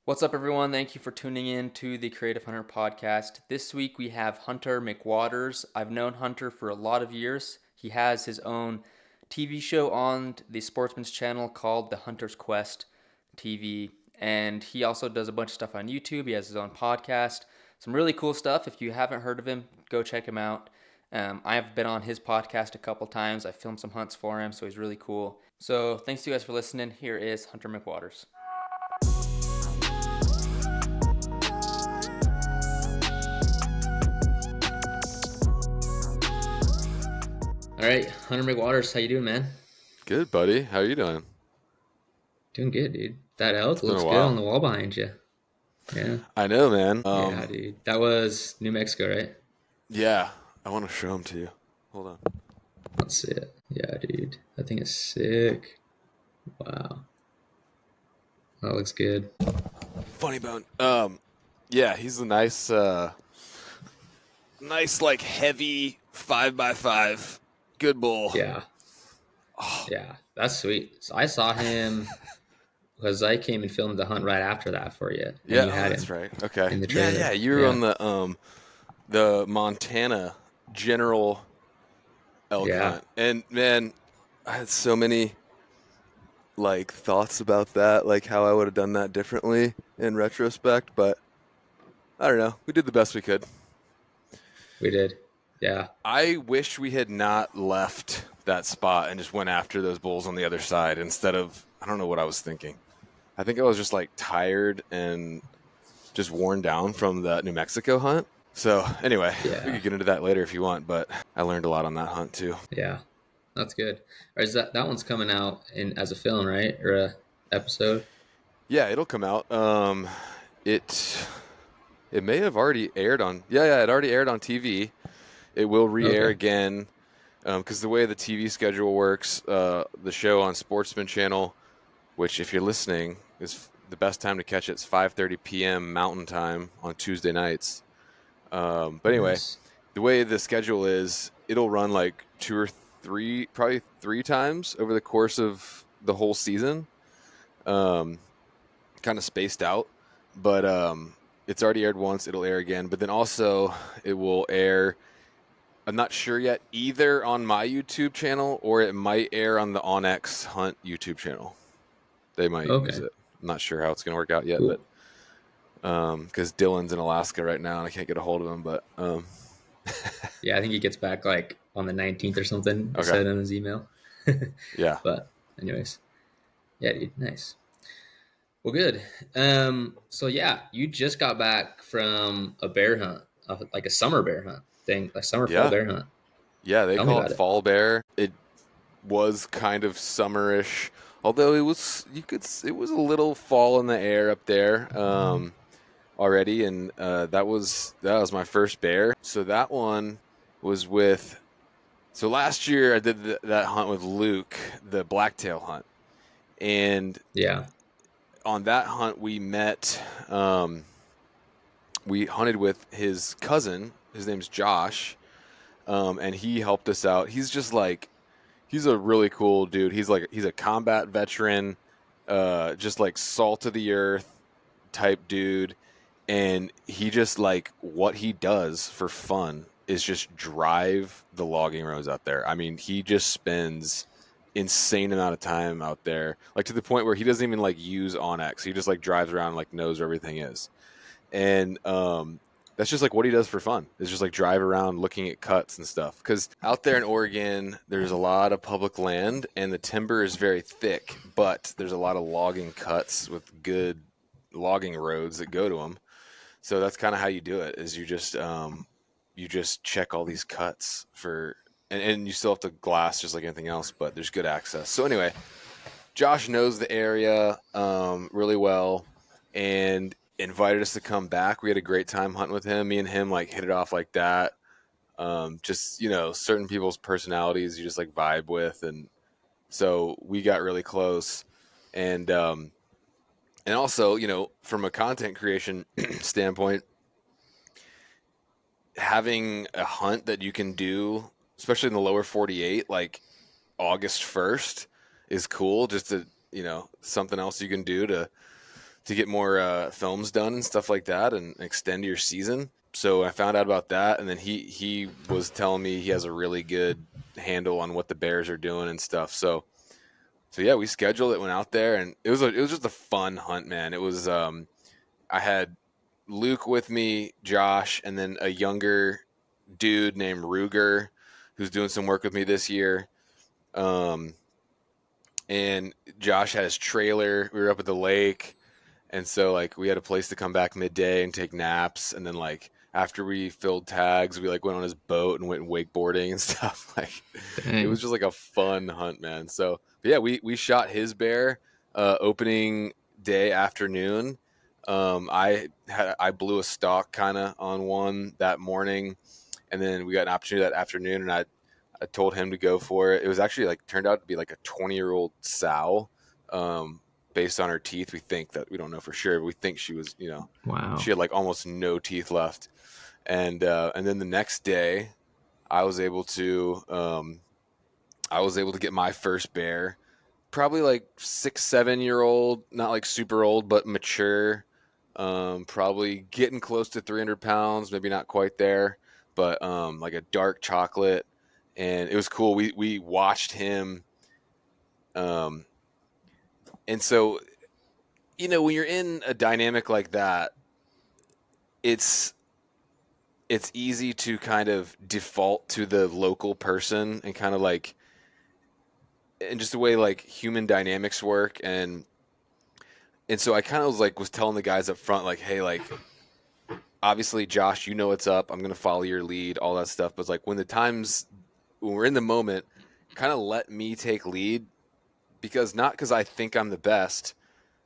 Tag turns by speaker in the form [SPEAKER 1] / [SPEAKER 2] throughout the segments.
[SPEAKER 1] What's up, everyone? Thank you for tuning in to the Creative Hunter podcast. This week we have Hunter Mcwaters. I've known Hunter for a lot of years. He has his own TV show on the Sportsman's Channel called The Hunter's Quest TV, and he also does a bunch of stuff on YouTube. He has his own podcast. Some really cool stuff. If you haven't heard of him, go check him out. I've been on his podcast a couple times. I filmed some hunts for him, so he's really cool. So thanks to you guys for listening. Here is Hunter Mcwaters. All right, Hunter Mcwaters, how you doing, man?
[SPEAKER 2] Good, buddy. How are you doing?
[SPEAKER 1] Doing good, dude. That elk
[SPEAKER 2] It's been
[SPEAKER 1] looks
[SPEAKER 2] a
[SPEAKER 1] good on
[SPEAKER 2] while.
[SPEAKER 1] the wall behind you. Yeah.
[SPEAKER 2] I know, man.
[SPEAKER 1] Yeah, dude. That was New Mexico, right?
[SPEAKER 2] Yeah, I want to show them to you. Hold on.
[SPEAKER 1] Let's see it. Yeah, dude. That thing is sick. Wow. That looks good.
[SPEAKER 2] Funny bone. Yeah, he's a nice like heavy 5x5. Good bull.
[SPEAKER 1] Yeah. Yeah, that's sweet. So I saw him because I came and filmed the hunt right after that for you. And
[SPEAKER 2] Yeah,
[SPEAKER 1] you had
[SPEAKER 2] that's
[SPEAKER 1] him
[SPEAKER 2] right. Okay.
[SPEAKER 1] in the
[SPEAKER 2] Yeah,
[SPEAKER 1] trailer.
[SPEAKER 2] yeah. You were
[SPEAKER 1] Yeah.
[SPEAKER 2] on the Montana general elk
[SPEAKER 1] Yeah.
[SPEAKER 2] hunt, and man, I had so many like thoughts about that, like how I would have done that differently in retrospect, but I don't know. We did the best we could.
[SPEAKER 1] We did. Yeah.
[SPEAKER 2] I wish we had not left that spot and just went after those bulls on the other side instead of, I don't know what I was thinking. I think I was just like tired and just worn down from the New Mexico hunt. So anyway, we
[SPEAKER 1] Yeah.
[SPEAKER 2] could get into that later if you want, but I learned a lot on that hunt too.
[SPEAKER 1] Yeah. That's good. Or is that one's coming out in as a film, right? Or a episode?
[SPEAKER 2] Yeah, it'll come out. It it may have already aired on. Yeah, it already aired on TV. It will re-air
[SPEAKER 1] Okay.
[SPEAKER 2] again because the way the TV schedule works, the show on Sportsman Channel, which if you're listening is the best time to catch it. It's 5:30 p.m. Mountain Time on Tuesday nights. But anyway,
[SPEAKER 1] Nice.
[SPEAKER 2] the way the schedule is, it'll run like two or three, probably three times over the course of the whole season. Kind of spaced out, but it's already aired once. It'll air again, but then also it will air. I'm not sure yet, either on my YouTube channel or it might air on the OnX Hunt YouTube channel. They might use
[SPEAKER 1] Okay.
[SPEAKER 2] it. I'm not sure how it's going to work out yet, but
[SPEAKER 1] Cool.
[SPEAKER 2] because Dylan's in Alaska right now and I can't get a hold of him. But
[SPEAKER 1] Yeah, I think he gets back like on the 19th or something. He
[SPEAKER 2] okay,
[SPEAKER 1] said in his email.
[SPEAKER 2] yeah,
[SPEAKER 1] But anyways, yeah, dude, nice. Well, good. So yeah, you just got back from a bear hunt, like a summer bear hunt thing, like summer fall
[SPEAKER 2] yeah,
[SPEAKER 1] bear hunt.
[SPEAKER 2] yeah. They
[SPEAKER 1] Tell me
[SPEAKER 2] call it
[SPEAKER 1] about it.
[SPEAKER 2] fall bear. It was kind of summerish, although it was a little fall in the air up there. Already, and that was my first bear. So that one was with. So last year I did that hunt with Luke, the blacktail hunt, and
[SPEAKER 1] Yeah.
[SPEAKER 2] on that hunt we met. We hunted with his cousin. His name's Josh, and he helped us out. He's a really cool dude. He's a combat veteran, just like salt of the earth type dude. And he just like what he does for fun is just drive the logging roads out there. I mean, he just spends insane amount of time out there, like to the point where he doesn't even like use OnX. He just like drives around and like knows where everything is. And that's just like what he does for fun. Is just like drive around looking at cuts and stuff. Because out there in Oregon, there's a lot of public land and the timber is very thick, but there's a lot of logging cuts with good logging roads that go to them. So that's kind of how you do it. Is you just check all these cuts for, and you still have to glass just like anything else, but there's good access. So anyway, Josh knows the area really well, and invited us to come back. We had a great time hunting with him. Me and him like hit it off like that. Just certain people's personalities you just like vibe with, and so we got really close. And also, from a content creation standpoint, having a hunt that you can do, especially in the lower 48, like August 1st is cool. Just to, something else you can do to get more films done and stuff like that, and extend your season. So I found out about that, and then he was telling me he has a really good handle on what the bears are doing and stuff. So yeah, we scheduled it, went out there, and it was just a fun hunt, man. It was I had Luke with me, Josh, and then a younger dude named Ruger who's doing some work with me this year. Um, and Josh had his trailer. We were up at the lake, and so like we had a place to come back midday and take naps, and then like after we filled tags, we like went on his boat and went wakeboarding and stuff. Like it was
[SPEAKER 1] Dang.
[SPEAKER 2] just like a fun hunt, man. So but yeah, we shot his bear opening day afternoon. I blew a stalk kind of on one that morning, and then we got an opportunity that afternoon, and I told him to go for it. It was actually like turned out to be like a 20-year-old sow. Based on her teeth, we think that we don't know for sure, but we think she was,
[SPEAKER 1] Wow.
[SPEAKER 2] she had like almost no teeth left. And then the next day, I was able to get my first bear, probably like 6, 7 year old, not like super old, but mature. Probably getting close to 300 pounds, maybe not quite there, but like a dark chocolate, and it was cool. We watched him, um, and so when you're in a dynamic like that, it's it's easy to kind of default to the local person and kind of like, and just the way like human dynamics work, and so I kind of was telling the guys up front, like, hey, like obviously Josh, what's up, I'm gonna follow your lead, all that stuff, but it's like when we're in the moment, kind of let me take lead, because not because I think I'm the best,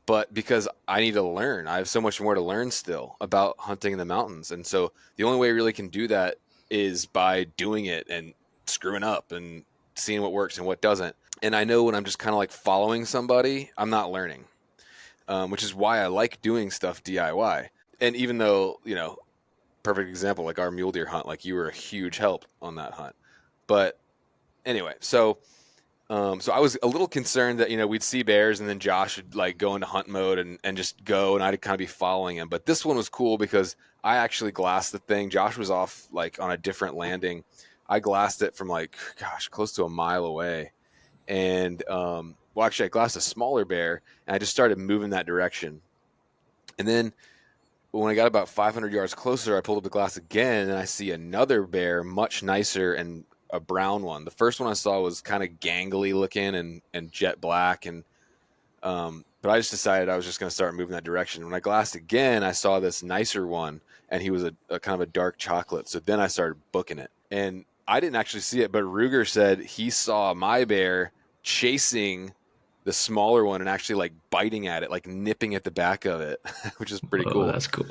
[SPEAKER 2] but because I need to learn. I have so much more to learn still about hunting in the mountains. And so the only way I really can do that is by doing it and screwing up and seeing what works and what doesn't. And I know when I'm just kind of like following somebody, I'm not learning, which is why I like doing stuff DIY. And even though, perfect example, like our mule deer hunt, like you were a huge help on that hunt. But anyway, so I was a little concerned that we'd see bears and then Josh would like go into hunt mode and just go, and I'd kind of be following him. But this one was cool because I actually glassed the thing. Josh was off like on a different landing. I glassed it from like, gosh, close to a mile away, and well, actually I glassed a smaller bear and I just started moving that direction. And then when I got about 500 yards closer, I pulled up the glass again and I see another bear, much nicer, and a brown one. The first one I saw was kind of gangly looking and jet black, and but I just decided I was just going to start moving that direction. When I glassed again, I saw this nicer one, and he was a kind of a dark chocolate. So then I started booking it, and I didn't actually see it, but Ruger said he saw my bear chasing the smaller one and actually like biting at it, like nipping at the back of it, which is pretty
[SPEAKER 1] Oh,
[SPEAKER 2] cool.
[SPEAKER 1] that's cool.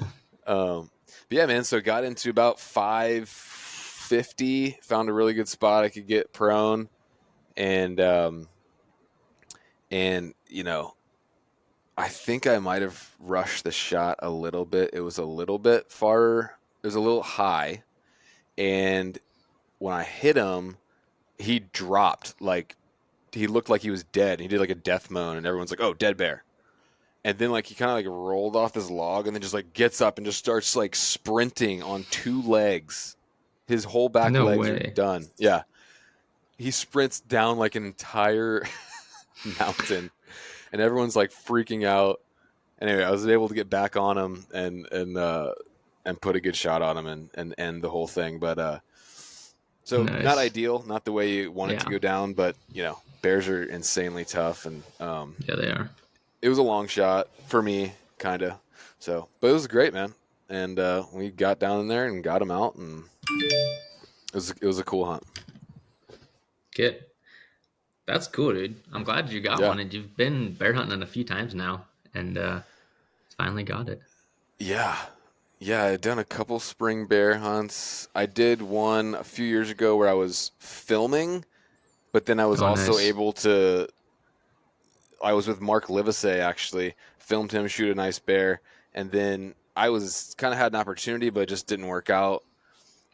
[SPEAKER 2] But yeah, man. So got into about 550, found a really good spot I could get prone, and and I think I might have rushed the shot a little bit. It was a little bit far. It was a little high, and when I hit him, he dropped. Like he looked like he was dead. He did like a death moan, and everyone's like, "Oh, dead bear." And then like he kind of like rolled off this log and then just like gets up and just starts like sprinting on two legs. His whole back
[SPEAKER 1] No
[SPEAKER 2] legs are
[SPEAKER 1] way.
[SPEAKER 2] done. Yeah. He sprints down like an entire mountain, and everyone's like freaking out. Anyway, I was able to get back on him and put a good shot on him and end the whole thing. But so not
[SPEAKER 1] Nice.
[SPEAKER 2] ideal, not the way you want it to
[SPEAKER 1] Yeah.
[SPEAKER 2] go down, but bears are insanely tough, and
[SPEAKER 1] Yeah, they are.
[SPEAKER 2] it was a long shot for me, kind of. So, but it was great, man. And we got down in there and got him out, and it was a cool hunt.
[SPEAKER 1] Good. That's cool, dude. I'm glad you got
[SPEAKER 2] Yeah,
[SPEAKER 1] one, and you've been bear hunting a few times now, and finally got it.
[SPEAKER 2] yeah, yeah. I'd done a couple spring bear hunts. I did one a few years ago where I was filming, but then I was
[SPEAKER 1] Oh,
[SPEAKER 2] also
[SPEAKER 1] nice.
[SPEAKER 2] able to. I was with Mark Livesay, actually, filmed him shoot a nice bear, and then I was kind of had an opportunity, but it just didn't work out.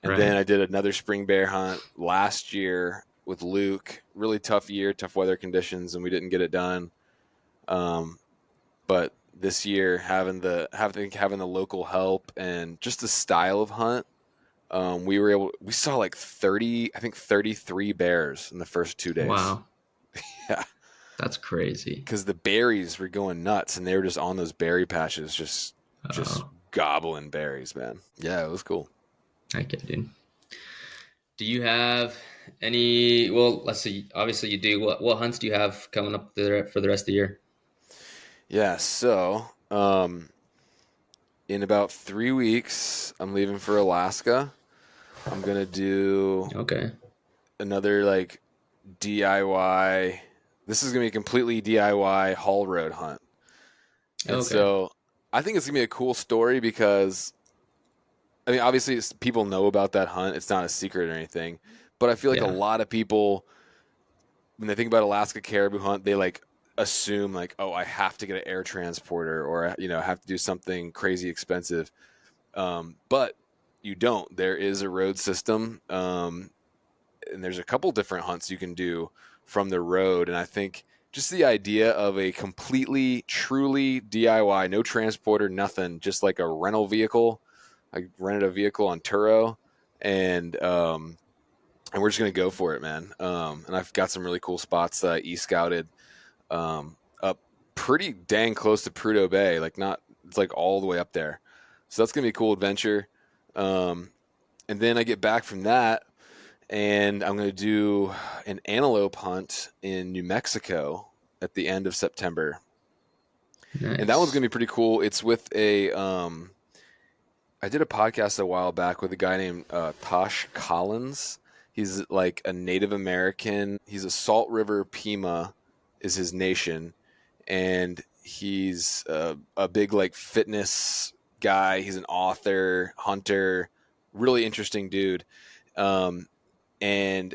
[SPEAKER 2] And then
[SPEAKER 1] Right.
[SPEAKER 2] I did another spring bear hunt last year with Luke. Really tough year, tough weather conditions, and we didn't get it done. Um, but this year, having the local help and just the style of hunt. We saw like 33 bears in the first 2 days.
[SPEAKER 1] Wow,
[SPEAKER 2] Yeah,
[SPEAKER 1] that's crazy.
[SPEAKER 2] because the berries were going nuts, and they were just on those berry patches, just
[SPEAKER 1] Oh,
[SPEAKER 2] gobbling berries, man. Yeah, it was cool.
[SPEAKER 1] I get it. Do you have any? Well, let's see. Obviously, you do. What hunts do you have coming up there for the rest of the year?
[SPEAKER 2] Yeah, so in about 3 weeks, I'm leaving for Alaska. I'm gonna do
[SPEAKER 1] Okay.
[SPEAKER 2] another like DIY. This is gonna be a completely DIY haul road hunt, and
[SPEAKER 1] Okay.
[SPEAKER 2] so I think it's gonna be a cool story because I mean, obviously, people know about that hunt. It's not a secret or anything, but I feel like a
[SPEAKER 1] Yeah.
[SPEAKER 2] lot of people, when they think about Alaska caribou hunt, they like assume like, oh, I have to get an air transporter or I have to do something crazy expensive. But you don't. There is a road system, and there's a couple different hunts you can do from the road. And I think just the idea of a completely, truly DIY, no transporter, nothing, just like a rental vehicle. I rented a vehicle on Turo, and we're just gonna go for it, man. And I've got some really cool spots that I e-scouted up pretty dang close to Prudhoe Bay, like not it's like all the way up there. So that's gonna be a cool adventure. Um, and then I get back from that, and I'm gonna do an antelope hunt in New Mexico at the end of September, and that one's
[SPEAKER 1] Nice.
[SPEAKER 2] gonna be pretty cool. It's with a I did a podcast a while back with a guy named Tosh Collins. He's like a Native American. He's a Salt River Pima, is his nation, and he's a big like fitness guy. He's an author, hunter, really interesting dude. Um, and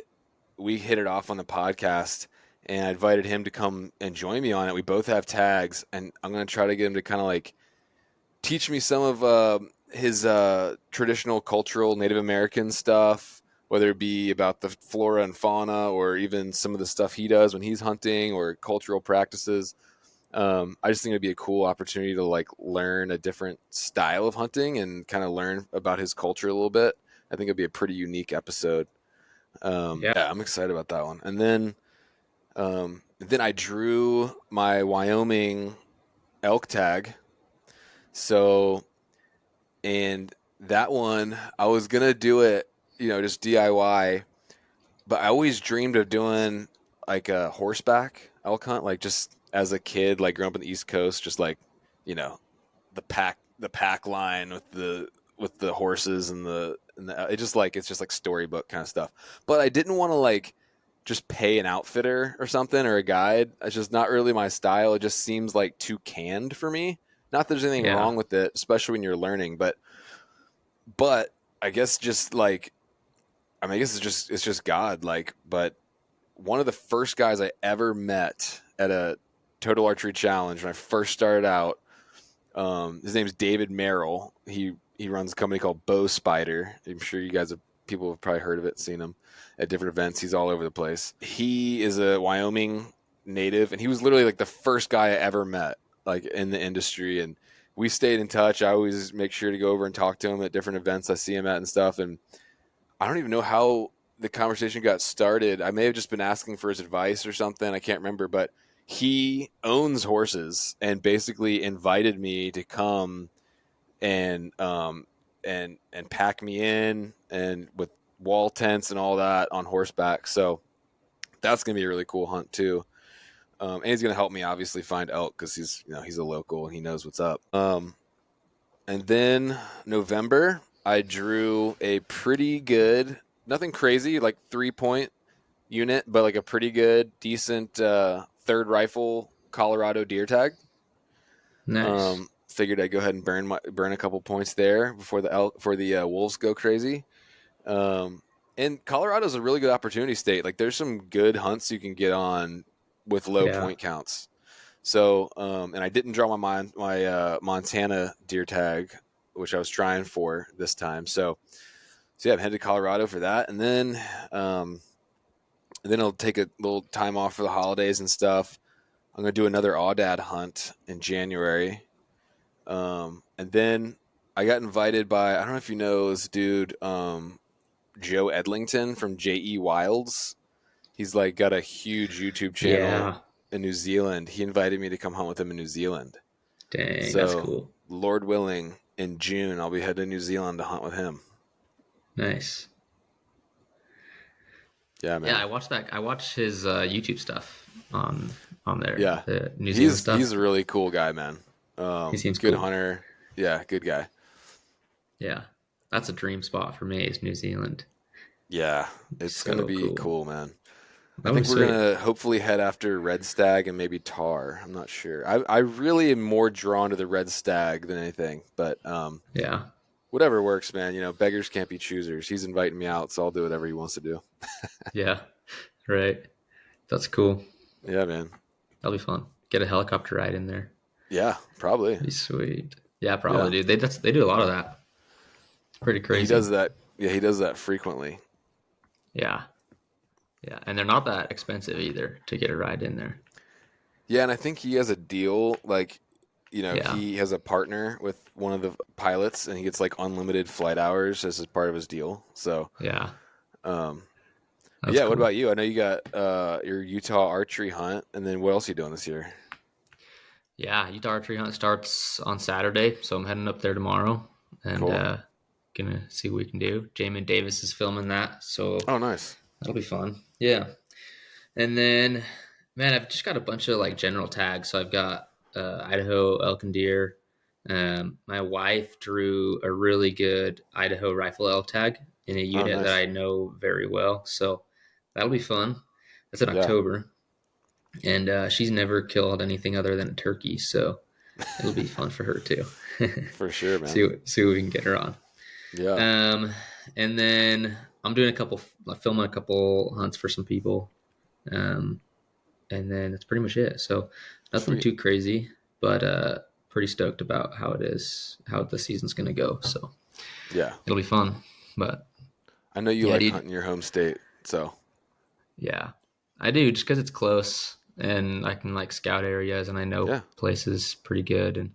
[SPEAKER 2] we hit it off on the podcast, and I invited him to come and join me on it. We both have tags, and I'm gonna try to get him to kind of like teach me some of his traditional cultural Native American stuff, whether it be about the flora and fauna or even some of the stuff he does when he's hunting or cultural practices. I just think it'd be a cool opportunity to like learn a different style of hunting and kind of learn about his culture a little bit. I think it'd be a pretty unique episode.
[SPEAKER 1] Yeah.
[SPEAKER 2] Yeah, I'm excited about that one. And then I drew my Wyoming elk tag. So, and that one, I was gonna do it, just DIY, but I always dreamed of doing like a horseback elk hunt, like just as a kid, like growing up on the East Coast, just like, you know, the pack line with the horses and it's just like storybook kind of stuff. But I didn't want to like just pay an outfitter or something or a guide. It's just not really my style. It just seems like too canned for me. Not that there's anything
[SPEAKER 1] Yeah.
[SPEAKER 2] wrong with it, especially when you're learning, but I guess just like I guess it's just God. Like, but one of the first guys I ever met at a total archery challenge when I first started out, his name's David Merrill. He runs a company called Bow Spider. I'm sure people have probably heard of it, seen him at different events. He's all over the place. He is a Wyoming native, and he was literally like the first guy I ever met, like in the industry. And we stayed in touch. I always make sure to go over and talk to him at different events I see him at and stuff. And I don't even know how the conversation got started. I may have just been asking for his advice or something. I can't remember, but he owns horses and basically invited me to come and pack me in and with wall tents and all that on horseback. So that's gonna be a really cool hunt too. And he's gonna help me obviously find elk because he's a local and he knows what's up. And then November, I drew a pretty good, nothing crazy, like 3-point unit, but like a pretty good, decent third rifle Colorado deer tag.
[SPEAKER 1] Nice.
[SPEAKER 2] Figured I'd go ahead and burn a couple points there before the wolves go crazy. Um, and Colorado's a really good opportunity state. Like there's some good hunts you can get on with low
[SPEAKER 1] Yeah.
[SPEAKER 2] point counts. So, and I didn't draw my Montana deer tag, which I was trying for this time. So yeah, I'm headed to Colorado for that, and then I'll take a little time off for the holidays and stuff. I'm gonna do another Aoudad hunt in January. And then I got invited by, I don't know if you know this dude, Joe Edlington from J.E. Wilds. He's like got a huge YouTube channel
[SPEAKER 1] Yeah.
[SPEAKER 2] in New Zealand. He invited me to come hunt with him in New Zealand.
[SPEAKER 1] Dang, that's
[SPEAKER 2] So,
[SPEAKER 1] cool.
[SPEAKER 2] Lord willing, in June, I'll be heading to New Zealand to hunt with him.
[SPEAKER 1] Nice.
[SPEAKER 2] Yeah,
[SPEAKER 1] Yeah,
[SPEAKER 2] man.
[SPEAKER 1] I watch his YouTube stuff on there,
[SPEAKER 2] Yeah.
[SPEAKER 1] the New Zealand
[SPEAKER 2] He's
[SPEAKER 1] stuff.
[SPEAKER 2] a really cool guy, man.
[SPEAKER 1] He seems
[SPEAKER 2] Good
[SPEAKER 1] cool.
[SPEAKER 2] hunter. Yeah, good guy.
[SPEAKER 1] Yeah, that's a dream spot for me is New Zealand.
[SPEAKER 2] Yeah, it's gonna
[SPEAKER 1] So
[SPEAKER 2] be
[SPEAKER 1] cool.
[SPEAKER 2] cool, man. I
[SPEAKER 1] That would be
[SPEAKER 2] think we're
[SPEAKER 1] sweet.
[SPEAKER 2] gonna hopefully head after red stag and maybe tar. I'm not sure. I really am more drawn to the red stag than anything, but
[SPEAKER 1] Yeah,
[SPEAKER 2] whatever works, man. You know, beggars can't be choosers. He's inviting me out, so I'll do whatever he wants to do.
[SPEAKER 1] yeah, right. That's cool.
[SPEAKER 2] Yeah, man.
[SPEAKER 1] That'll be fun. Get a helicopter ride in there.
[SPEAKER 2] Yeah, probably.
[SPEAKER 1] Be sweet. Yeah, probably,
[SPEAKER 2] Yeah,
[SPEAKER 1] dude. They do a lot of that. Pretty
[SPEAKER 2] he
[SPEAKER 1] crazy.
[SPEAKER 2] does that. Yeah, he does that frequently.
[SPEAKER 1] Yeah, yeah, and they're not that expensive either to get a ride in there.
[SPEAKER 2] Yeah, and I think he has a deal. Like, you know,
[SPEAKER 1] Yeah,
[SPEAKER 2] he has a partner with one of the pilots, and he gets like unlimited flight hours as part of his deal. So,
[SPEAKER 1] yeah,
[SPEAKER 2] um, but
[SPEAKER 1] that's
[SPEAKER 2] yeah. What
[SPEAKER 1] cool.
[SPEAKER 2] about you? I know you got your Utah archery hunt, and then what else are you doing this year?
[SPEAKER 1] Yeah, Utah archery hunt starts on Saturday, so I'm heading up there tomorrow and
[SPEAKER 2] Cool.
[SPEAKER 1] gonna see what we can do. Jamin Davis is filming that, so
[SPEAKER 2] Oh, nice.
[SPEAKER 1] that'll be fun. Yeah, and then man, I've just got a bunch of like general tags. So I've got Idaho elk and deer. My wife drew a really good Idaho rifle elk tag in a
[SPEAKER 2] Oh,
[SPEAKER 1] unit that
[SPEAKER 2] nice.
[SPEAKER 1] I know very well, so that'll be fun. That's in
[SPEAKER 2] Yeah,
[SPEAKER 1] October, and she's never killed anything other than a turkey, so it'll be fun for her too.
[SPEAKER 2] for sure, man.
[SPEAKER 1] See what we can get her on.
[SPEAKER 2] Yeah,
[SPEAKER 1] Um, and then I'm doing filming a couple hunts for some people. Um, and then that's pretty much it. So nothing
[SPEAKER 2] sweet.
[SPEAKER 1] too crazy, but pretty stoked about how the season's gonna go. So
[SPEAKER 2] Yeah,
[SPEAKER 1] it'll be fun. But
[SPEAKER 2] I know you
[SPEAKER 1] yeah,
[SPEAKER 2] like
[SPEAKER 1] dude,
[SPEAKER 2] hunting your home state, so
[SPEAKER 1] yeah, I do just because it's close and I can like scout areas and I know
[SPEAKER 2] yeah,
[SPEAKER 1] places pretty good. And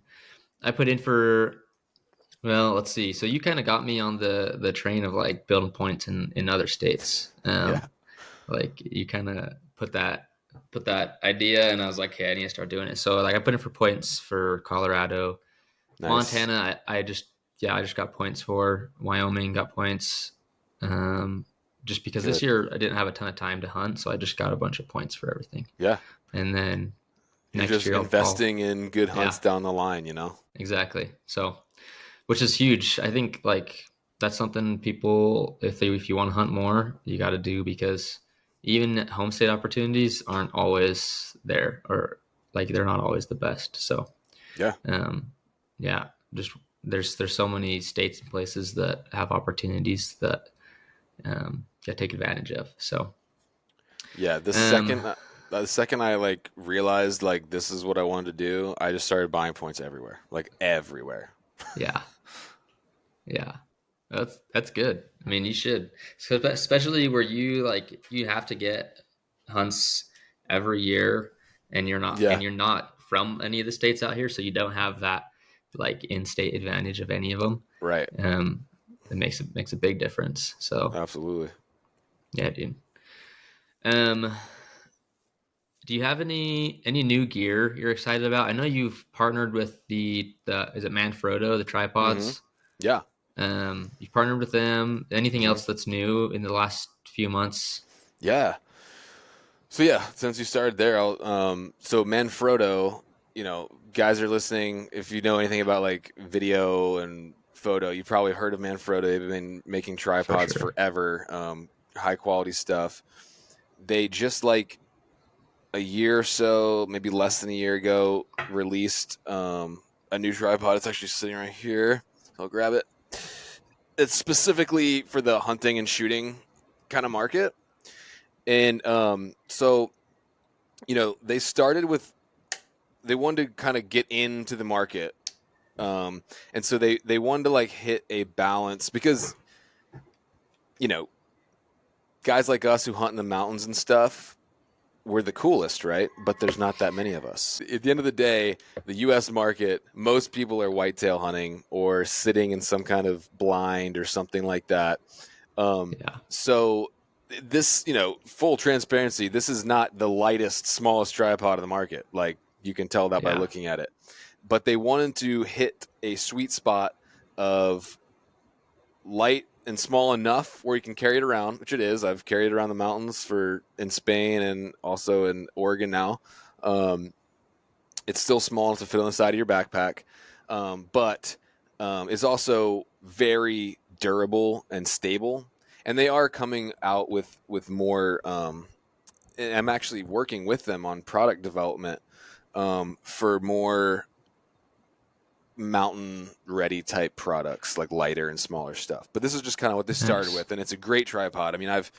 [SPEAKER 1] I put in for well, let's see. So you kind of got me on the train of like building points in other states.
[SPEAKER 2] yeah.
[SPEAKER 1] Like you kind of put that idea, and I was like, okay, I need to start doing it. So like I put in for points for Colorado,
[SPEAKER 2] Nice,
[SPEAKER 1] Montana. I just got points for Wyoming. Got points. Um, just because this
[SPEAKER 2] good.
[SPEAKER 1] year I didn't have a ton of time to hunt, so I just got a bunch of points for everything.
[SPEAKER 2] Yeah,
[SPEAKER 1] And then
[SPEAKER 2] you're
[SPEAKER 1] next
[SPEAKER 2] just
[SPEAKER 1] year I'll
[SPEAKER 2] investing in good
[SPEAKER 1] yeah,
[SPEAKER 2] hunts down the line, you know.
[SPEAKER 1] exactly. So which is huge. I think like that's something people if you want to hunt more, you got to do because even homestead opportunities aren't always there or like they're not always the best. So
[SPEAKER 2] Yeah,
[SPEAKER 1] um, yeah, just there's so many states and places that have opportunities that you take advantage of. So
[SPEAKER 2] yeah.
[SPEAKER 1] um,
[SPEAKER 2] The second I like realized like this is what I wanted to do, I just started buying points everywhere, like everywhere.
[SPEAKER 1] yeah, yeah. That's good. I mean, you should, so especially where you like you have to get hunts every year,
[SPEAKER 2] Yeah,
[SPEAKER 1] and you're not from any of the states out here, so you don't have that like in-state advantage of any of them.
[SPEAKER 2] right.
[SPEAKER 1] Um, it makes a big difference. So
[SPEAKER 2] Absolutely.
[SPEAKER 1] yeah, dude. Um, do you have any new gear you're excited about? I know you've partnered with the is it Manfrotto, the
[SPEAKER 2] Hmm.
[SPEAKER 1] tripods?
[SPEAKER 2] Yeah.
[SPEAKER 1] You've partnered with them. Anything
[SPEAKER 2] Hmm.
[SPEAKER 1] else that's new in the last few months?
[SPEAKER 2] Yeah. So yeah, since you started there, so Manfrotto, you know, guys are listening. If you know anything about like video and photo, you probably heard of Manfrotto. They've been making
[SPEAKER 1] For
[SPEAKER 2] tripods
[SPEAKER 1] sure.
[SPEAKER 2] forever, high quality stuff. They just like a year or so, maybe less than a year ago, released a new tripod. It's actually sitting right here. I'll grab it. It's specifically for the hunting and shooting kind of market. And so, you know, they wanted to kind of get into the market. And so they wanted to like hit a balance because, you know, guys like us who hunt in the mountains and stuff, we're the coolest, right? But there's not that many of us. At the end of the day, the U.S. market, most people are whitetail hunting or sitting in some kind of blind or something like that.
[SPEAKER 3] Yeah.
[SPEAKER 2] So this, full transparency, this is not the lightest, smallest tripod in the market. Like, you can tell that by
[SPEAKER 3] Yeah.
[SPEAKER 2] looking at it. But they wanted to hit a sweet spot of light and small enough where you can carry it around, which it is. I've carried it around the mountains in Spain and also in Oregon now. It's still small enough to fit on the side of your backpack, but it's also very durable and stable. And they are coming out with more. And I'm actually working with them on product development for more mountain ready type products, like lighter and smaller stuff. But this is just kind of what they started
[SPEAKER 3] Nice.
[SPEAKER 2] with, and it's a great tripod. I mean, I've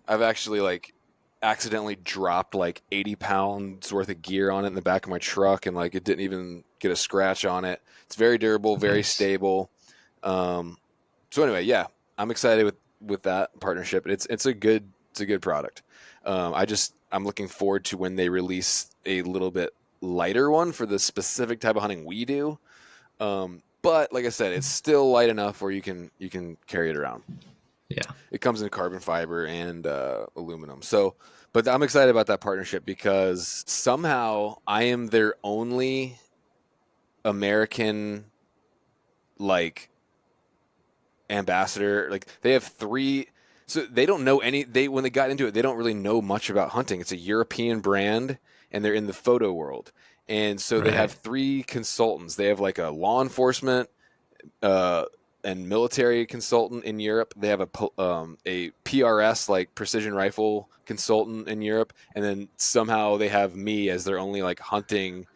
[SPEAKER 2] actually like accidentally dropped like 80 pounds worth of gear on it in the back of my truck, and like it didn't even get a scratch on it. It's very durable, very
[SPEAKER 3] Nice.
[SPEAKER 2] stable. So anyway, yeah, I'm excited with that partnership. It's a good product. I'm looking forward to when they release a little bit lighter one for the specific type of hunting we do. But like I said, it's still light enough where you can carry it around.
[SPEAKER 3] Yeah.
[SPEAKER 2] It comes in carbon fiber and aluminum. So, but I'm excited about that partnership because somehow I am their only American like ambassador. Like they have three. So they don't know when they got into it, they don't really know much about hunting. It's a European brand and they're in the photo world. And so they have
[SPEAKER 3] Right.
[SPEAKER 2] three consultants. They have like a law enforcement and military consultant in Europe. They have a PRS, like precision rifle consultant in Europe, and then somehow they have me as their only like hunting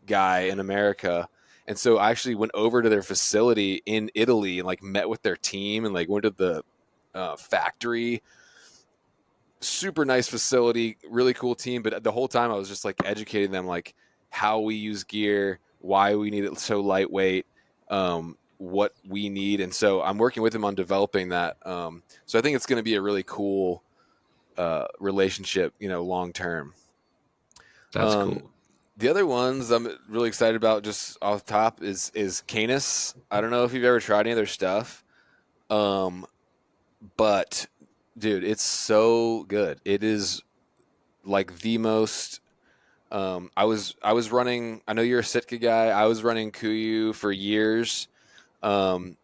[SPEAKER 2] guy in America. And so I actually went over to their facility in Italy and like met with their team and like went to the factory. Super nice facility, really cool team. But the whole time I was just like educating them like how we use gear, why we need it so lightweight, what we need. And so I'm working with them on developing that. So I think it's going to be a really cool relationship, long term.
[SPEAKER 3] That's cool.
[SPEAKER 2] The other ones I'm really excited about just off the top is Canis. I don't know if you've ever tried any of their stuff. But dude, it's so good. It is like the most I was running, I know you're a Sitka guy. I was running Kuiu for years. Um,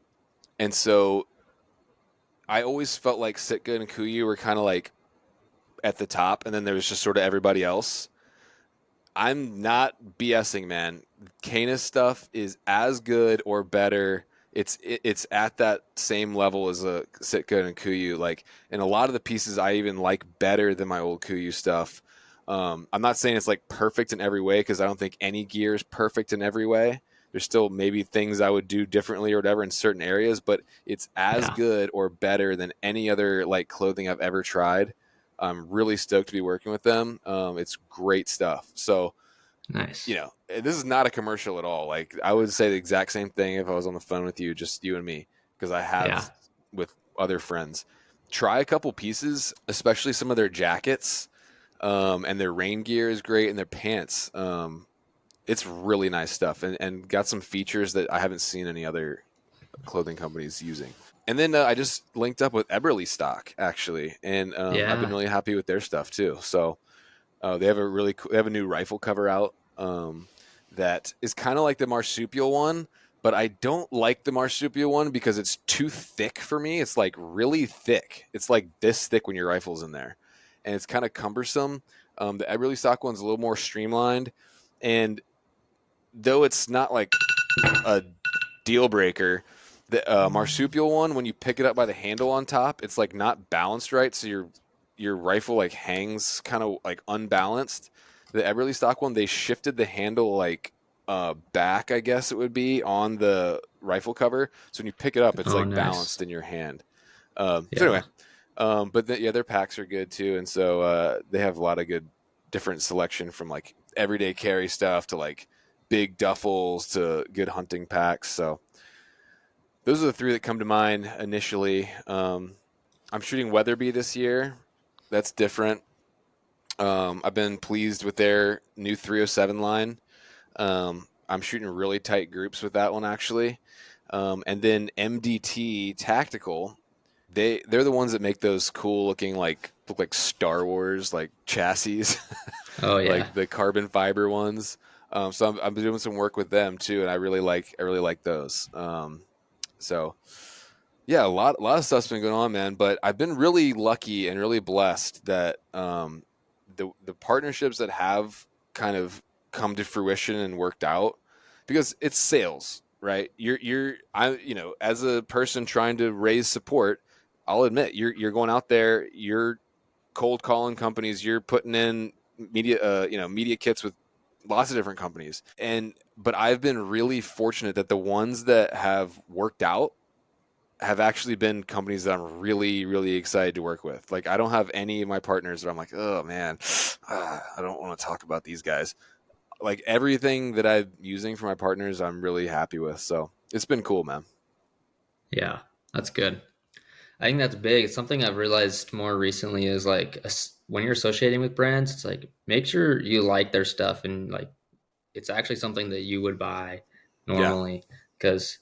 [SPEAKER 2] and so I always felt like Sitka and Kuiu were kind of like at the top, and then there was just sort of everybody else. I'm not BSing, man. Canis stuff is as good or better. It's at that same level as a Sitka and Kuiu. Like, and a lot of the pieces I even like better than my old Kuiu stuff. I'm not saying it's like perfect in every way because I don't think any gear is perfect in every way. There's still maybe things I would do differently or whatever in certain areas, but it's as
[SPEAKER 3] Yeah.
[SPEAKER 2] good or better than any other like clothing I've ever tried. I'm really stoked to be working with them. It's great stuff. So,
[SPEAKER 3] Nice.
[SPEAKER 2] this is not a commercial at all. Like I would say the exact same thing if I was on the phone with you, just you and me, because I
[SPEAKER 3] Yeah.
[SPEAKER 2] have with other friends. Try a couple pieces, especially some of their jackets, and their rain gear is great, and their pants. It's really nice stuff, and got some features that I haven't seen any other clothing companies using. And then I just linked up with Eberly Stock actually, and I've been
[SPEAKER 3] Yeah.
[SPEAKER 2] really happy with their stuff too. So they have they have a new rifle cover out that is kind of like the marsupial one, but I don't like the marsupial one because it's too thick for me. It's like really thick. It's like this thick when your rifle's in there, and it's kind of cumbersome. The Eberly Stock one's a little more streamlined, and though it's not like a deal breaker, the marsupial one, when you pick it up by the handle on top, it's like not balanced right, so your rifle like hangs kind of like unbalanced. The Eberly Stock one, they shifted the handle like back, I guess it would be, on the rifle cover, so when you pick it up, it's
[SPEAKER 3] Oh,
[SPEAKER 2] like
[SPEAKER 3] nice.
[SPEAKER 2] balanced in your hand. So
[SPEAKER 3] Yeah.
[SPEAKER 2] anyway, but yeah, their packs are good too, and so they have a lot of good different selection from like everyday carry stuff to like big duffels to good hunting packs. So those are the three that come to mind initially. I'm shooting Weatherby this year. That's different. I've been pleased with their new 307 line. I'm shooting really tight groups with that one actually. And then MDT Tactical, they're the ones that make those cool looking look like Star Wars like chassis,
[SPEAKER 3] Oh yeah.
[SPEAKER 2] like the carbon fiber ones. So I'm doing some work with them too, and I really like those. So yeah, a lot of stuff's been going on, man. But I've been really lucky and really blessed that the partnerships that have kind of come to fruition and worked out, because it's sales, right? As a person trying to raise support, I'll admit you're going out there, you're cold calling companies, you're putting in media kits with lots of different companies, but I've been really fortunate that the ones that have worked out have actually been companies that I'm really, really excited to work with. Like, I don't have any of my partners that I'm like, oh man, I don't want to talk about these guys. Like, everything that I'm using for my partners, I'm really happy with. So it's been cool, man.
[SPEAKER 3] Yeah, that's good. I think that's big. It's something I've realized more recently is like when you're associating with brands, it's like make sure you like their stuff and like it's actually something that you would buy
[SPEAKER 2] Yeah.
[SPEAKER 3] normally, because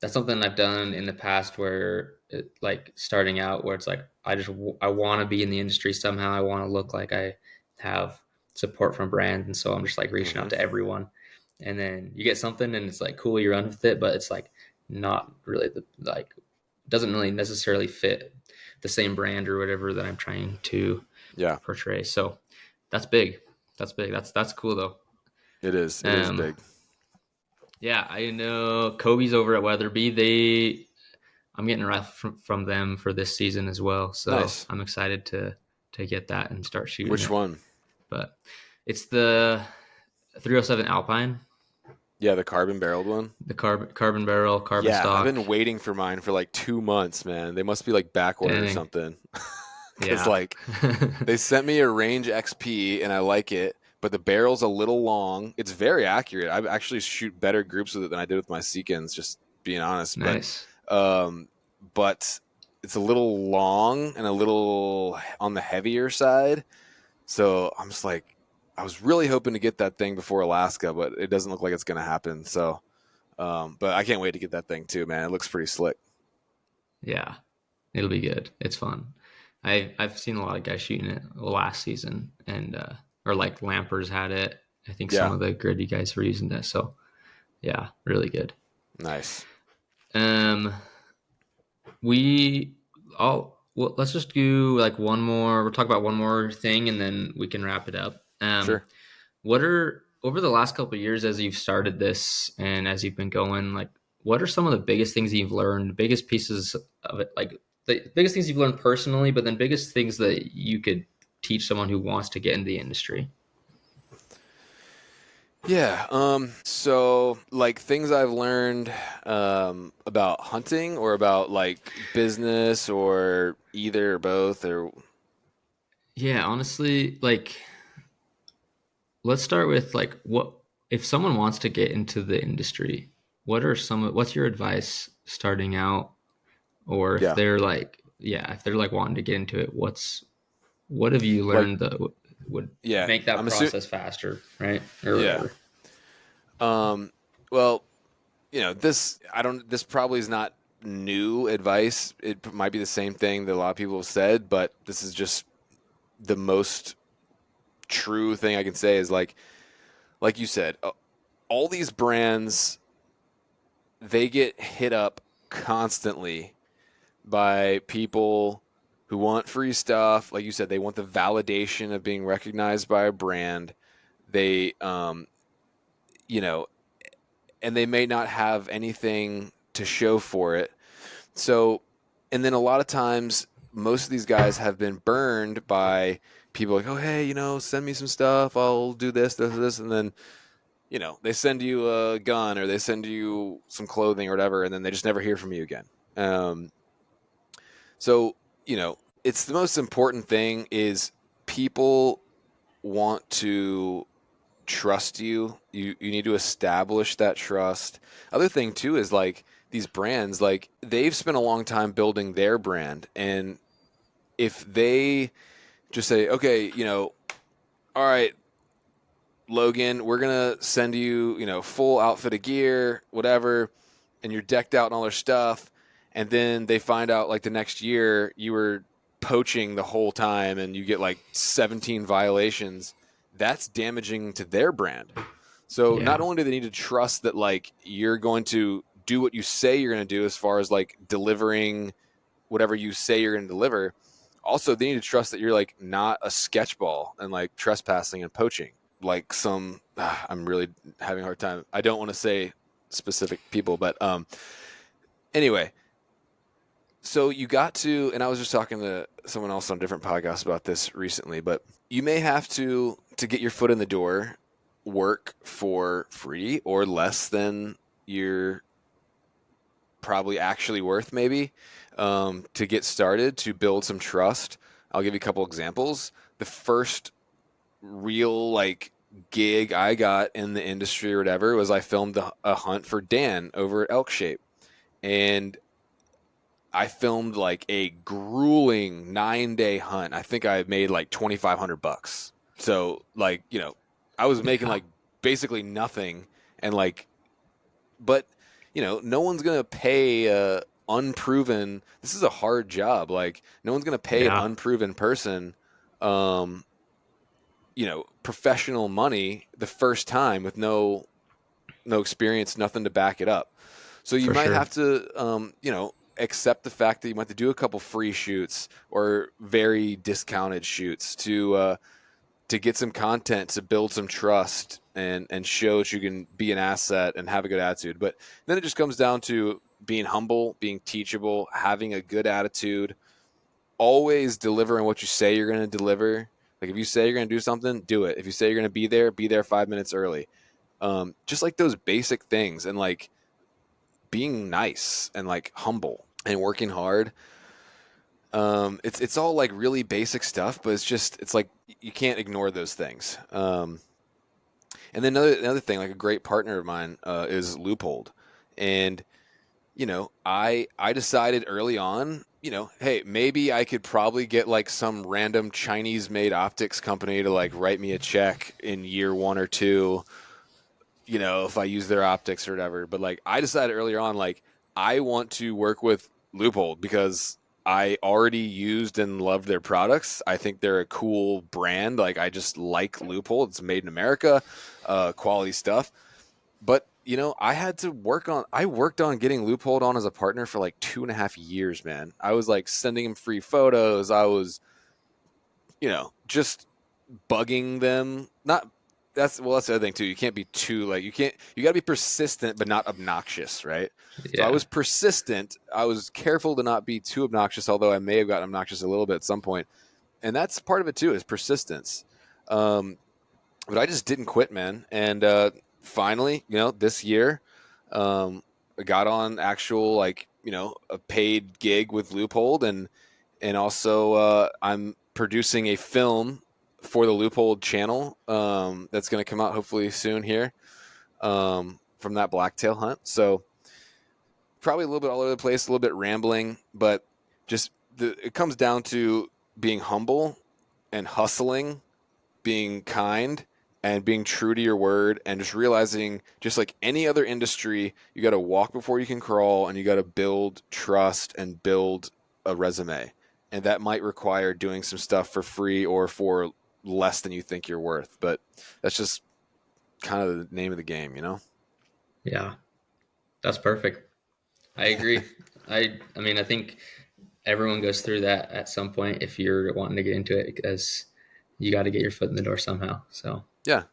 [SPEAKER 3] that's something I've done in the past where like starting out where it's like I want to be in the industry somehow. I want to look like I have support from brands, and so I'm just like reaching
[SPEAKER 2] Mm-hmm.
[SPEAKER 3] out to everyone. And then you get something and it's like cool, you run with it, but it's like not really the like doesn't really necessarily fit the same brand or whatever that I'm trying to
[SPEAKER 2] Yeah,
[SPEAKER 3] portray. So that's big. That's big. That's cool though.
[SPEAKER 2] it is. It is
[SPEAKER 3] Um,
[SPEAKER 2] big.
[SPEAKER 3] yeah, I know Kobe's over at Weatherby. I'm getting a ref from them for this season as well. So
[SPEAKER 2] Nice.
[SPEAKER 3] I'm excited to get that and start shooting
[SPEAKER 2] Which
[SPEAKER 3] it.
[SPEAKER 2] one?
[SPEAKER 3] But it's the 307 Alpine,
[SPEAKER 2] Yeah, the carbon barreled one.
[SPEAKER 3] the carbon barrel, carbon
[SPEAKER 2] Yeah, I've
[SPEAKER 3] stock.
[SPEAKER 2] been waiting for mine for like 2 months, man. They must be like back ordered or
[SPEAKER 3] Dang.
[SPEAKER 2] something. Because
[SPEAKER 3] Yeah.
[SPEAKER 2] like they sent me a Range XP and I like it, but the barrel's a little long. It's very accurate. I actually shoot better groups with it than I did with my Seekins, just being honest.
[SPEAKER 3] Nice.
[SPEAKER 2] Um, but it's a little long and a little on the heavier side. So I'm just like, I was really hoping to get that thing before Alaska, but it doesn't look like it's going to happen. So, but I can't wait to get that thing too, man. It looks pretty slick.
[SPEAKER 3] Yeah. It'll be good. It's fun. I've seen a lot of guys shooting it last season, and or like Lampers had it. I think some
[SPEAKER 2] Yeah.
[SPEAKER 3] of the gritty guys were using this. So yeah, really good.
[SPEAKER 2] Nice.
[SPEAKER 3] Um, we all well, let's just do like one more. We'll talk about one more thing, and then we can wrap it up.
[SPEAKER 2] Sure.
[SPEAKER 3] What are over the last couple of years as you've started this and as you've been going, like what are some of the biggest things you've learned, biggest pieces of it, like the biggest things you've learned personally, but then biggest things that you could teach someone who wants to get into the industry?
[SPEAKER 2] Yeah. So like things I've learned about hunting or about like business or either or both or
[SPEAKER 3] Yeah, honestly, like let's start with like what if someone wants to get into the industry, what's your advice starting out? Or if
[SPEAKER 2] yeah.
[SPEAKER 3] they're like, yeah, if they're like wanting to get into it, what have you
[SPEAKER 2] Like
[SPEAKER 3] learned that would
[SPEAKER 2] yeah,
[SPEAKER 3] make that
[SPEAKER 2] I'm assuming
[SPEAKER 3] process faster, right? Or
[SPEAKER 2] yeah.
[SPEAKER 3] whatever.
[SPEAKER 2] Well, this probably is not new advice. It might be the same thing that a lot of people have said, but this is just the most true thing I can say is like you said, all these brands, they get hit up constantly by people who want free stuff. Like you said, they want the validation of being recognized by a brand. They, you know, and they may not have anything to show for it. So, and then a lot of times, most of these guys have been burned by people like, oh, hey, send me some stuff. I'll do this. And then, they send you a gun or they send you some clothing or whatever, and then they just never hear from you again. Um, so, it's the most important thing is people want to trust you. You need to establish that trust. Other thing too is like these brands, like they've spent a long time building their brand, and if they just say, okay, all right, Logan, we're going to send you, full outfit of gear, whatever, and you're decked out and all their stuff. And then they find out like the next year you were poaching the whole time and you get like 17 violations. That's damaging to their brand. So not
[SPEAKER 3] Yeah,
[SPEAKER 2] only do they need to trust that like you're going to do what you say you're going to do as far as like delivering whatever you say you're going to deliver, also they need to trust that you're like not a sketchball and like trespassing and poaching like some I'm really having a hard time. I don't want to say specific people, but anyway, so you got to, and I was just talking to someone else on a different podcast about this recently, but you may have to get your foot in the door, work for free or less than you're probably actually worth, maybe, to get started, to build some trust. I'll give you a couple examples. The first real like gig I got in the industry or whatever was I filmed a hunt for Dan over at Elk Shape, and I filmed like a grueling 9-day hunt. I think I made like $2,500. So like, I was making
[SPEAKER 3] yeah,
[SPEAKER 2] like basically nothing, and like, but no one's gonna pay a unproven. This is a hard job. Like, no one's gonna pay an
[SPEAKER 3] yeah,
[SPEAKER 2] unproven person, um, professional money the first time with no experience, nothing to back it up. So you
[SPEAKER 3] for
[SPEAKER 2] might
[SPEAKER 3] sure.
[SPEAKER 2] have to, accept the fact that you might have to do a couple free shoots or very discounted shoots to get some content, to build some trust and show that you can be an asset and have a good attitude. But then it just comes down to being humble, being teachable, having a good attitude, always delivering what you say you're going to deliver. Like if you say you're going to do something, do it. If you say you're going to be there 5 minutes early. Just like those basic things, and like being nice and like humble and working hard. It's all like really basic stuff, but it's like you can't ignore those things. And then another thing, like a great partner of mine is Loophole, and I decided early on, hey, maybe I could probably get like some random Chinese made optics company to like write me a check in year 1 or 2, if I use their optics or whatever. But like I decided earlier on, like I want to work with Loophole because I already used and loved their products. I think they're a cool brand. Like I just like Loophole. It's made in America, quality stuff. But I worked on getting Loophole on as a partner for like 2.5 years, man. I was like sending him free photos. I was, just bugging them. Not that's the other thing too. You can't be too like you got to be persistent but not obnoxious, right? So I
[SPEAKER 3] Yeah,
[SPEAKER 2] was persistent. I was careful to not be too obnoxious, although I may have gotten obnoxious a little bit at some point. And that's part of it too, is persistence. Um, but I just didn't quit, man. And finally, this year, I got on actual like a paid gig with Loophole, and also I'm producing a film for the Loophole channel that's going to come out hopefully soon here from that blacktail hunt. So probably a little bit all over the place, a little bit rambling, but just it comes down to being humble and hustling, being kind and being true to your word, and just realizing, just like any other industry, you got to walk before you can crawl, and you got to build trust and build a resume. And that might require doing some stuff for free or for less than you think you're worth. But that's just kind of the name of the game.
[SPEAKER 3] yeah, that's perfect. I agree. I mean, I think everyone goes through that at some point if you're wanting to get into it, because you got to get your foot in the door somehow. So
[SPEAKER 2] Yeah.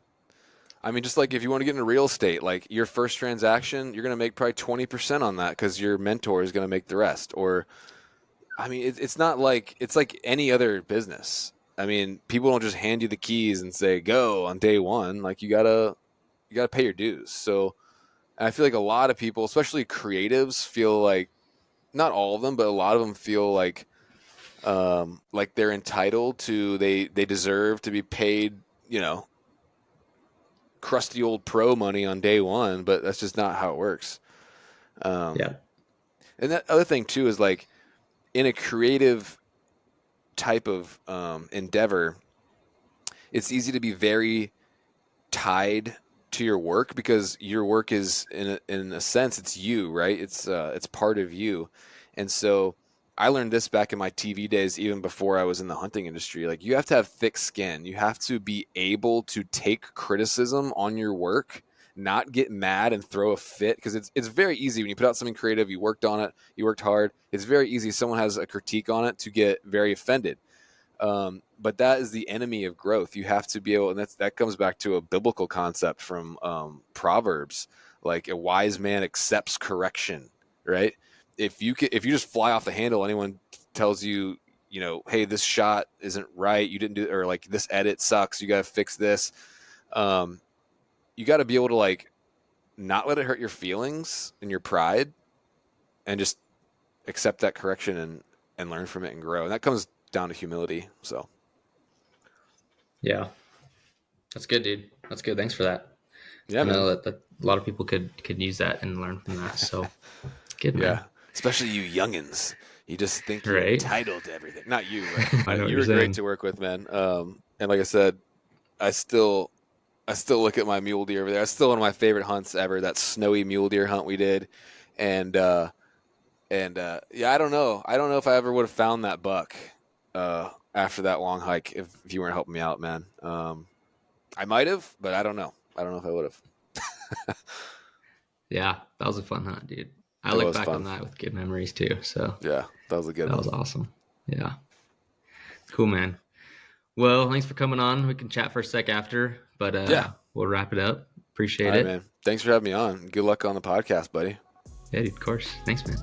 [SPEAKER 2] I mean, just like if you want to get into real estate, like your first transaction, you're going to make probably 20% on that because your mentor is going to make the rest. Or I mean, it's not like it's like any other business. I mean, people don't just hand you the keys and say go on day one. Like you gotta pay your dues. So I feel like a lot of people, especially creatives, feel like, not all of them, but a lot of them feel like they're entitled to, they deserve to be paid, crusty old pro money on day one. But that's just not how it works. Um,
[SPEAKER 3] yeah,
[SPEAKER 2] and that other thing too is like in a creative type of endeavor, it's easy to be very tied to your work because your work is in a sense it's you, right? It's part of you. And so I learned this back in my TV days, even before I was in the hunting industry. Like, you have to have thick skin. You have to be able to take criticism on your work, not get mad and throw a fit, because it's very easy when you put out something creative, you worked on it, you worked hard. It's very easy, someone has a critique on it, to get very offended. But that is the enemy of growth. You have to be able, and that comes back to a biblical concept from Proverbs. Like, a wise man accepts correction, right? If you just fly off the handle, anyone tells you, hey, this shot isn't right, you didn't do, or like, this edit sucks, you got to fix this. You got to be able to, like, not let it hurt your feelings and your pride, and just accept that correction and learn from it and grow. And that comes down to humility. So
[SPEAKER 3] Yeah, that's good, dude. That's good. Thanks for that.
[SPEAKER 2] yeah,
[SPEAKER 3] I
[SPEAKER 2] man.
[SPEAKER 3] know that a lot of people could use that and learn from that. So good, man.
[SPEAKER 2] Yeah, especially you youngins. You just think you're
[SPEAKER 3] Right.
[SPEAKER 2] entitled to everything. Not you,
[SPEAKER 3] I know
[SPEAKER 2] but
[SPEAKER 3] what
[SPEAKER 2] you
[SPEAKER 3] you're
[SPEAKER 2] were great
[SPEAKER 3] saying.
[SPEAKER 2] to work with, man. And like I said, I still look at my mule deer over there. That's still one of my favorite hunts ever. That snowy mule deer hunt we did, and yeah, I don't know. I don't know if I ever would have found that buck after that long hike if you weren't helping me out, man. I might have, but I don't know. I don't know if I would have.
[SPEAKER 3] Yeah, that was a fun hunt, dude. I
[SPEAKER 2] It
[SPEAKER 3] look
[SPEAKER 2] was
[SPEAKER 3] back
[SPEAKER 2] fun.
[SPEAKER 3] on that with good memories too. So
[SPEAKER 2] Yeah, that was a good
[SPEAKER 3] that
[SPEAKER 2] one.
[SPEAKER 3] was awesome. Yeah. Cool, man. Well, thanks for coming on. We can chat for a sec after, but
[SPEAKER 2] Yeah.
[SPEAKER 3] we'll wrap it up.
[SPEAKER 2] All
[SPEAKER 3] Appreciate
[SPEAKER 2] right,
[SPEAKER 3] it.
[SPEAKER 2] man. Thanks for having me on. Good luck on the podcast, buddy.
[SPEAKER 3] Yeah, dude, of course. Thanks, man.